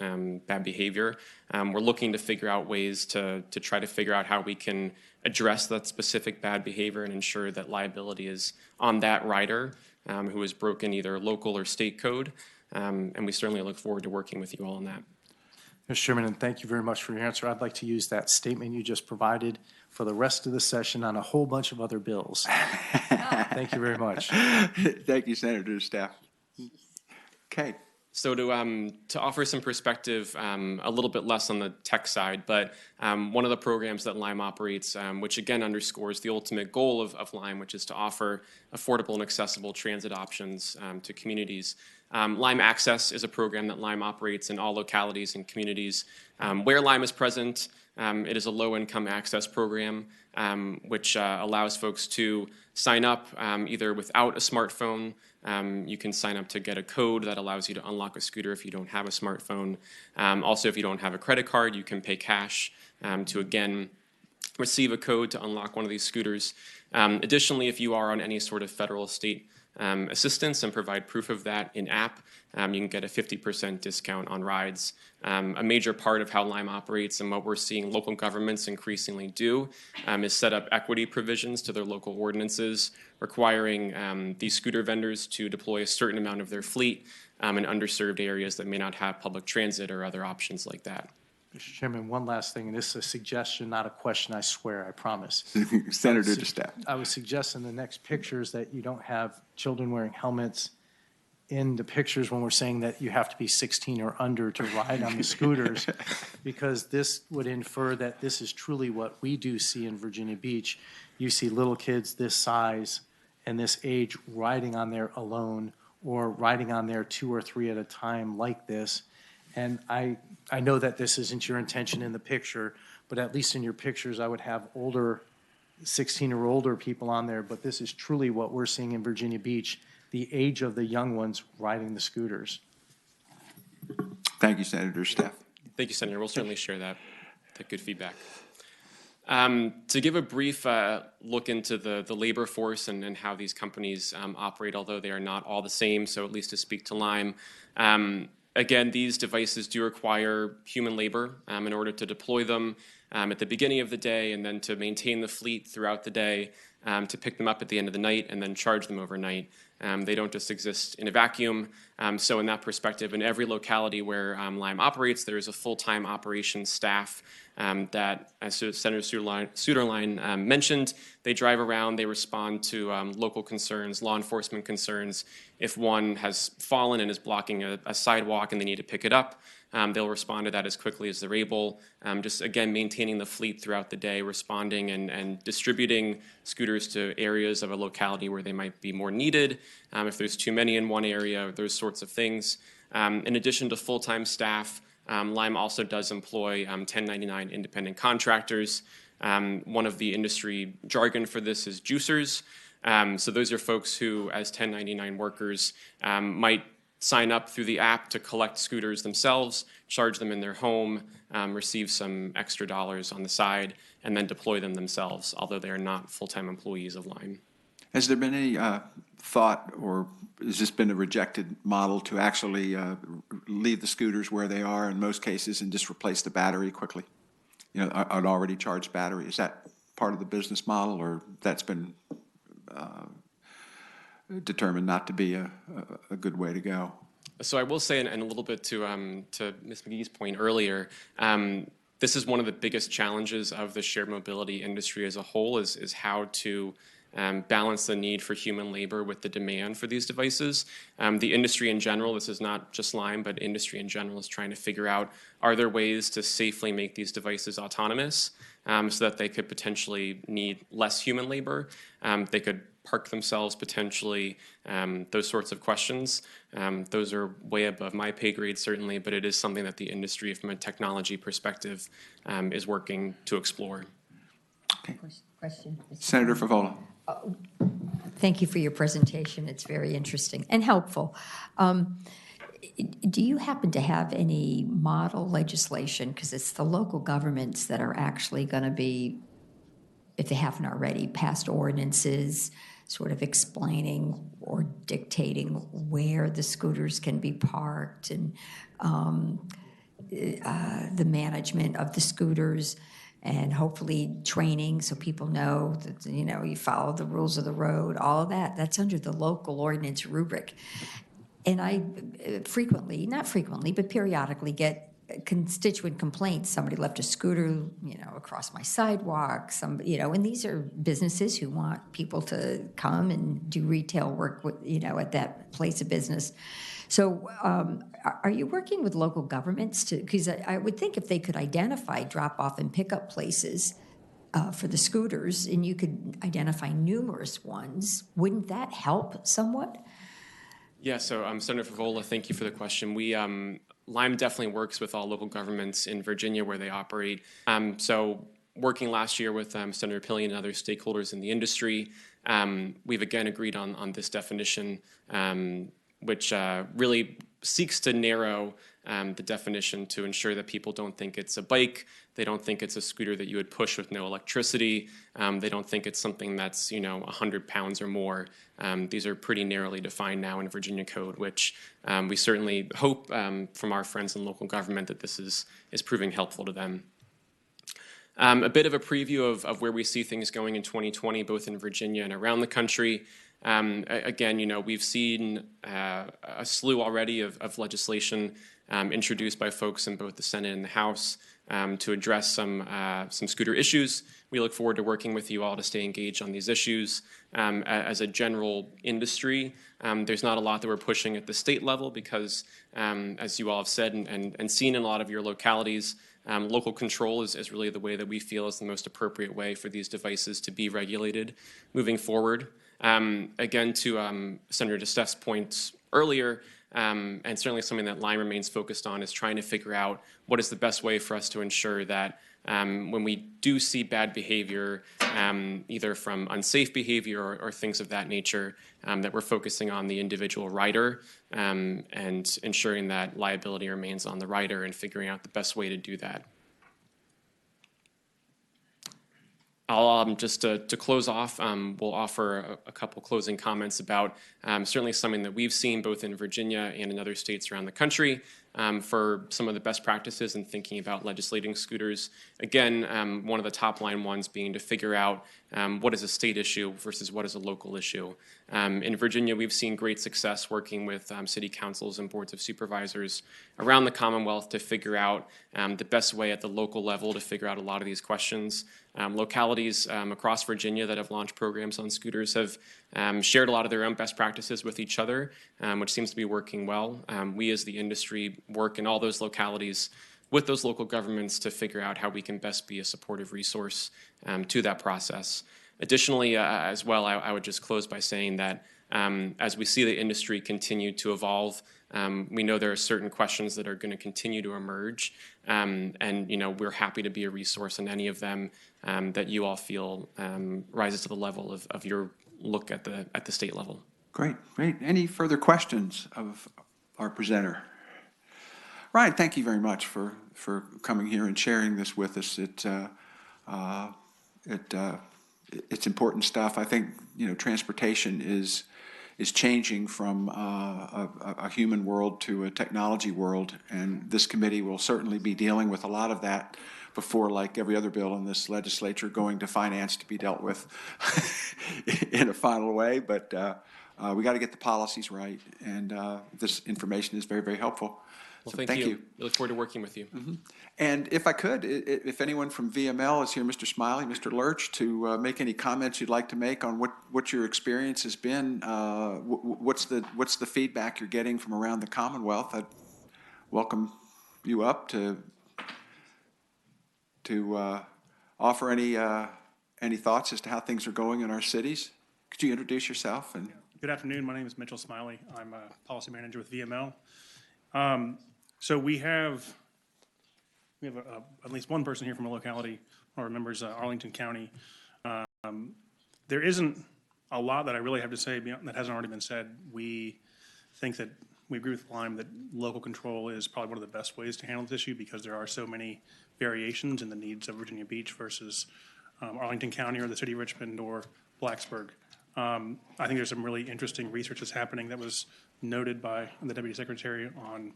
bad behavior. We're looking to figure out ways to try to figure out how we can address that specific bad behavior and ensure that liability is on that rider who has broken either local or state code. And we certainly look forward to working with you all on that. Mr. Chairman, and thank you very much for your answer. I'd like to use that statement you just provided for the rest of the session on a whole bunch of other bills. Thank you very much. Thank you, Senator Staff. Okay. So to offer some perspective, a little bit less on the tech side, but one of the programs that Lime operates, which again underscores the ultimate goal of Lime, which is to offer affordable and accessible transit options to communities. Lime Access is a program that Lime operates in all localities and communities. Where Lime is present, it is a low-income access program, which allows folks to sign up either without a smartphone. You can sign up to get a code that allows you to unlock a scooter if you don't have a smartphone. Also, if you don't have a credit card, you can pay cash to, again, receive a code to unlock one of these scooters. Additionally, if you are on any sort of federal, state assistance and provide proof of that in-app, you can get a 50% discount on rides. A major part of how Lime operates and what we're seeing local governments increasingly do is set up equity provisions to their local ordinances, requiring these scooter vendors to deploy a certain amount of their fleet in underserved areas that may not have public transit or other options like that. Mr. Chairman, one last thing, and this is a suggestion, not a question, I swear, I promise. Senator DeStaff. I would suggest in the next pictures that you don't have children wearing helmets in the pictures when we're saying that you have to be 16 or under to ride on the scooters, because this would infer that this is truly what we do see in Virginia Beach. You see little kids this size and this age riding on there alone or riding on there 2 or 3 at a time like this. And I know that this isn't your intention in the picture, but at least in your pictures, I would have older, 16 or older people on there. But this is truly what we're seeing in Virginia Beach, the age of the young ones riding the scooters. Thank you, Senator DeStaff. Thank you, Senator. We'll certainly share that good feedback. To give a brief look into the labor force and how these companies operate, although they are not all the same, so at least to speak to Lime. Again, these devices do require human labor in order to deploy them at the beginning of the day and then to maintain the fleet throughout the day, to pick them up at the end of the night and then charge them overnight. They don't just exist in a vacuum. So in that perspective, in every locality where Lime operates, there is a full-time operations staff that, as Senator Suderline mentioned, they drive around, they respond to local concerns, law enforcement concerns. If one has fallen and is blocking a sidewalk and they need to pick it up, they'll respond to that as quickly as they're able. Just, again, maintaining the fleet throughout the day, responding and distributing scooters to areas of a locality where they might be more needed. If there's too many in one area, those sorts of things. In addition to full-time staff, Lime also does employ 1099 independent contractors. One of the industry jargon for this is juicers. So those are folks who, as 1099 workers, might sign up through the app to collect scooters themselves, charge them in their home, receive some extra dollars on the side, and then deploy them themselves, although they are not full-time employees of Lime. Has there been any thought, or has this been a rejected model to actually leave the scooters where they are in most cases and just replace the battery quickly? You know, an already charged battery. Is that part of the business model, or that's been determined not to be a good way to go? So I will say, and a little bit to Ms. McGee's point earlier, this is one of the biggest challenges of the shared mobility industry as a whole, is how to balance the need for human labor with the demand for these devices. The industry in general, this is not just Lime, but industry in general is trying to figure out, are there ways to safely make these devices autonomous so that they could potentially need less human labor? They could park themselves potentially, those sorts of questions. Those are way above my pay grade, certainly, but it is something that the industry, from a technology perspective, is working to explore. Okay. Question. Senator Favola. Thank you for your presentation. It's very interesting and helpful. Do you happen to have any model legislation, because it's the local governments that are actually going to be, if they haven't already, passed ordinances sort of explaining or dictating where the scooters can be parked and the management of the scooters, and hopefully training so people know that, you know, you follow the rules of the road, all of that. That's under the local ordinance rubric. And I not frequently, but periodically get constituent complaints. Somebody left a scooter, you know, across my sidewalk. And these are businesses who want people to come and do retail work, at that place of business. So are you working with local governments to, because I would think if they could identify drop-off and pickup places for the scooters, and you could identify numerous ones, wouldn't that help somewhat? Yeah, so Senator Favola, thank you for the question. Lime definitely works with all local governments in Virginia where they operate. So working last year with Senator Pillion and other stakeholders in the industry, we've again agreed on this definition, which really seeks to narrow the definition to ensure that people don't think it's a bike, they don't think it's a scooter that you would push with no electricity, they don't think it's something that's 100 pounds or more. These are pretty narrowly defined now in Virginia code, which we certainly hope from our friends in local government that this is proving helpful to them. A bit of a preview of where we see things going in 2020, both in Virginia and around the country. Again, we've seen a slew already of legislation introduced by folks in both the Senate and the House to address some scooter issues. We look forward to working with you all to stay engaged on these issues. As a general industry, there's not a lot that we're pushing at the state level because, as you all have said and seen in a lot of your localities, local control is really the way that we feel is the most appropriate way for these devices to be regulated moving forward. Again, to Senator DeSteff's points earlier, and certainly something that Lyme remains focused on, is trying to figure out what is the best way for us to ensure that when we do see bad behavior, either from unsafe behavior or things of that nature, that we're focusing on the individual rider and ensuring that liability remains on the rider and figuring out the best way to do that. I'll just to close off, we'll offer a couple closing comments about certainly something that we've seen both in Virginia and in other states around the country for some of the best practices in thinking about legislating scooters. Again, one of the top line ones being to figure out what is a state issue versus what is a local issue. In Virginia, we've seen great success working with city councils and boards of supervisors around the Commonwealth to figure out the best way at the local level to figure out a lot of these questions. Localities across Virginia that have launched programs on scooters have shared a lot of their own best practices with each other, which seems to be working well. We as the industry work in all those localities with those local governments to figure out how we can best be a supportive resource to that process. Additionally, as well, I would just close by saying that as we see the industry continue to evolve, we know there are certain questions that are going to continue to emerge, and we're happy to be a resource in any of them that you all feel rises to the level of your look at the state level. Great. Any further questions of our presenter? Ryan, thank you very much for coming here and sharing this with us. It's important stuff. I think transportation is changing from a human world to a technology world, and this committee will certainly be dealing with a lot of that before, like every other bill in this legislature, going to finance to be dealt with in a final way. But we got to get the policies right, and this information is very, very helpful. Well, So thank you. We look forward to working with you. Mm-hmm. And if I could, if anyone from VML is here, Mr. Smiley, Mr. Lurch, to make any comments you'd like to make on what your experience has been, what's the feedback you're getting from around the Commonwealth, I'd welcome you up to offer any thoughts as to how things are going in our cities. Could you introduce yourself? And good afternoon. My name is Mitchell Smiley. I'm a policy manager with VML. So we have at least one person here from a locality, one of our members, Arlington County. There isn't a lot that I really have to say that hasn't already been said. We think that we agree with Lyme that local control is probably one of the best ways to handle this issue because there are so many variations in the needs of Virginia Beach versus Arlington County or the city of Richmond or Blacksburg. I think there's some really interesting research that's happening that was noted by the Deputy Secretary on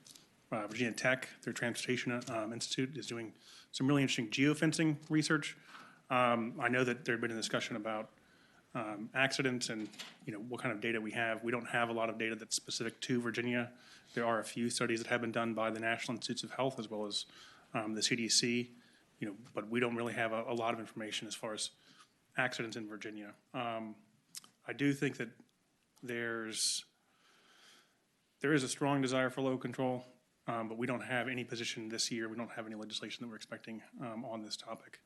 Virginia Tech. Their Transportation Institute is doing some really interesting geofencing research. I know that there had been a discussion about accidents and what kind of data we have. We don't have a lot of data that's specific to Virginia. There are a few studies that have been done by the National Institutes of Health as well as the CDC, but we don't really have a lot of information as far as accidents in Virginia. I do think that there is a strong desire for local control, but we don't have any position this year. We don't have any legislation that we're expecting on this topic.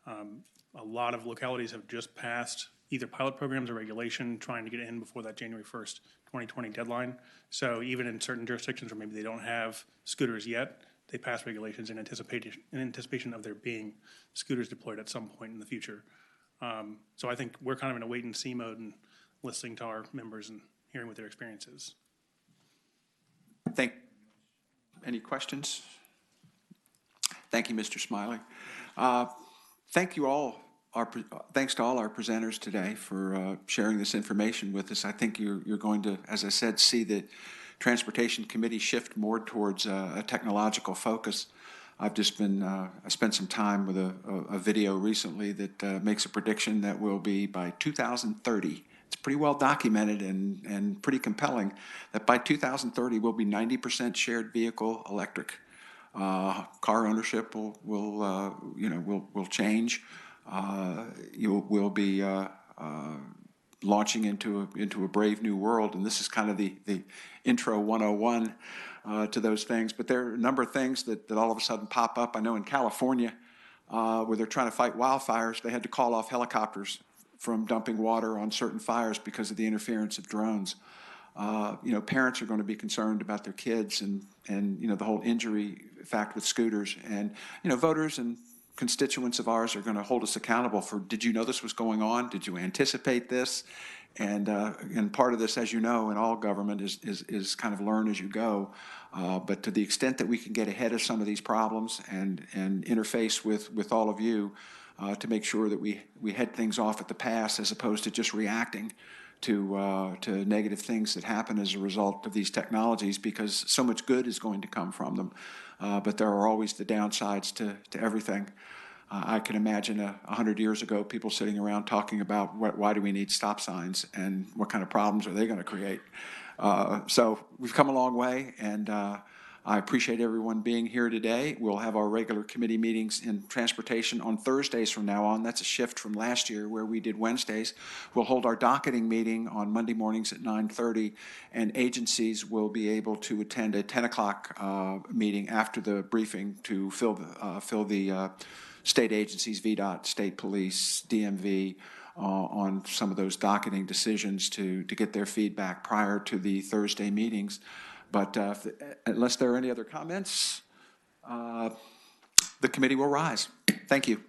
A lot of localities have just passed either pilot programs or regulation trying to get in before that January 1st, 2020 deadline. So even in certain jurisdictions where maybe they don't have scooters yet, they pass regulations in anticipation of there being scooters deployed at some point in the future. So I think we're kind of in a wait and see mode and listening to our members and hearing what their experience is. any questions? Thank you, Mr. Smiley. Thank you all. Thanks to all our presenters today for sharing this information with us. I think you're going to, as I said, see the Transportation Committee shift more towards a technological focus. I've just been, I spent some time with a video recently that makes a prediction that will be by 2030. It's pretty well documented and pretty compelling that by 2030 we'll be 90% shared vehicle electric. Car ownership will change. We'll be launching into a brave new world, and this is kind of the intro 101 to those things. But there are a number of things that all of a sudden pop up. I know in California, where they're trying to fight wildfires, they had to call off helicopters from dumping water on certain fires because of the interference of drones. Parents are going to be concerned about their kids and the whole injury fact with scooters. And, voters and constituents of ours are going to hold us accountable for, did you know this was going on? Did you anticipate this? And part of this, as you know, in all government is kind of learn as you go. But to the extent that we can get ahead of some of these problems and interface with all of you to make sure that we head things off at the pass as opposed to just reacting to negative things that happen as a result of these technologies, because so much good is going to come from them. But there are always the downsides to everything. I can imagine 100 years ago, people sitting around talking about why do we need stop signs and what kind of problems are they going to create. So we've come a long way, and I appreciate everyone being here today. We'll have our regular committee meetings in transportation on Thursdays from now on. That's a shift from last year where we did Wednesdays. We'll hold our docketing meeting on Monday mornings at 9:30, and agencies will be able to attend a 10 o'clock meeting after the briefing to fill the state agencies, VDOT, state police, DMV, on some of those docketing decisions to get their feedback prior to the Thursday meetings. But unless there are any other comments, the committee will rise. Thank you.